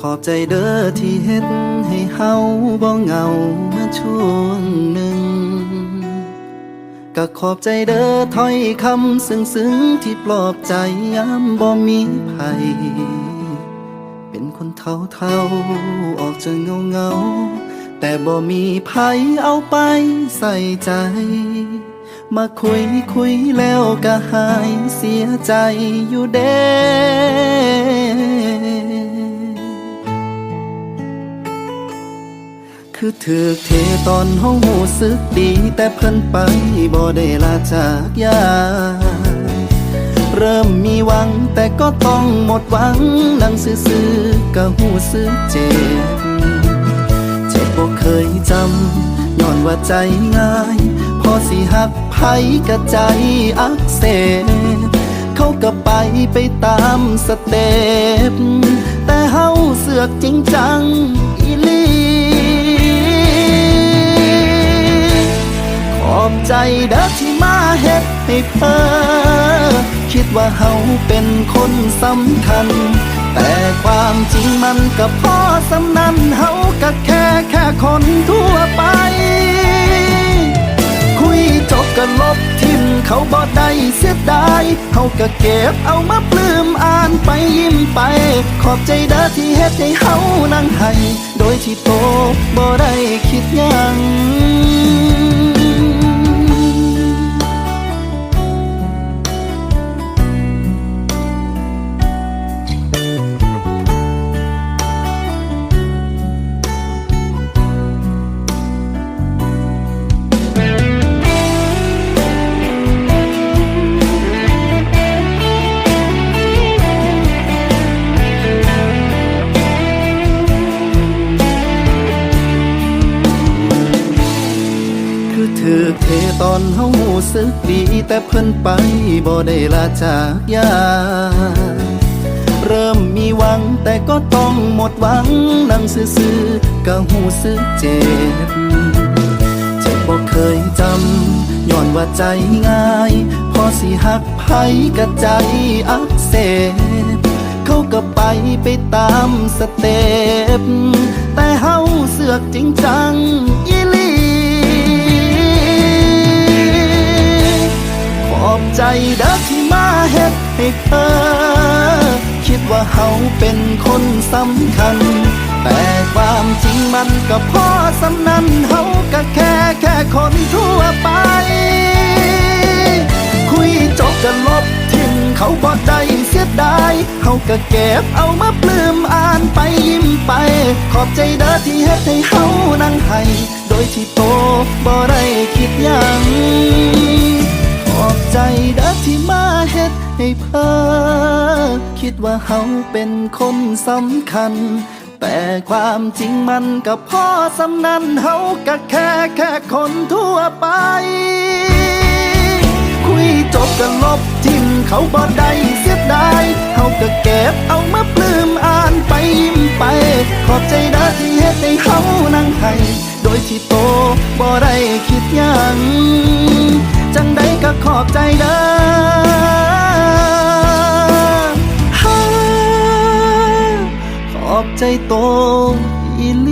ขอบใจเด้อที่เฮ็ดให้เฮาบ่เหงามาช่วงหนึ่งก็ขอบใจเด้อถ้อยคำซึ้งๆที่ปลอบใจยามบ่มีภัยเป็นคนเฒ่าๆออกจะเงาแต่บ่มีภัยเอาไปใส่ใจมาคุยแล้วก็หายเสียใจอยู่เด้คือถือเทตอนเฮาหูสึกดีแต่เพิ่นไปบ่ได้ลาจากยาเริ่มมีหวังแต่ก็ต้องหมดหวังนั่งซื่อๆก็หูสึกเจ็บบ่เคยจำย้อนว่าใจง่ายพอสิหักไผก็ใจอักเสบเขาก็ไปตามสเต็ปแต่เฮาเสือกจริงจังอีหลีขอบใจเด้อที่มาเฮ็ดให้เพ้อคิดว่าเฮาเป็นคนสำคัญแต่ความจริงมันก็พอสำนั้นเฮาก็แค่คนทั่วไปคุยจบก็ลบทิมเขาบ่ได้เสียดายเฮาก็เก็บเอามาปลื้มอ่านไปยิ้มไปขอบใจเด้อที่เฮ็ดให้เฮานั่งให้โดยที่โตบ่ได้คิดหยังถือเทตอนเฮาหูสึกดีแต่เพิ่นไปบ่ได้ลาจากยาเริ่มมีหวังแต่ก็ต้องหมดหวังนั่งซื่อๆก็หูสึกเจ็บบ่เคยจำย้อนว่าใจง่ายพอสิหักไผก็ใจอักเสบเขาก็ไปตามสเต็ปแต่เฮาเสือกจริงจังอีหลีขอบใจเด้อที่มาเฮ็ดให้เพ้อคิดว่าเฮาเป็นคนสำคัญแต่ความจริงมันก็พอสำนั้นเฮาก็แค่คนทั่วไปคุยจบก็ลบทิ้งเขาบ่ได้เสียดายเฮาก็เก็บเอามาปลื้มอ่านไปยิ้มไปขอบใจเด้อที่เฮ็ดให้เฮานั่งให้โดยที่โตบ่ได้คิดหยังขอบใจเด้อที่มาเฮ็ดให้เพ้อคิดว่าเฮาเป็นคนสำคัญแต่ความจริงมันก็พอสำนั้นเฮาก็แค่คนทั่วไปคุยจบก็ลบทิ้งเขาบ่ได้เสียดายเฮาก็เก็บเอามาปลื้มอ่านไปยิ้มไปขอบใจเด้อที่เฮ็ดให้เฮานั่งให้โดยที่โตบ่ได้คิดหยังจังใดก็ขอบใจเด้อขอบใจโตอีหลี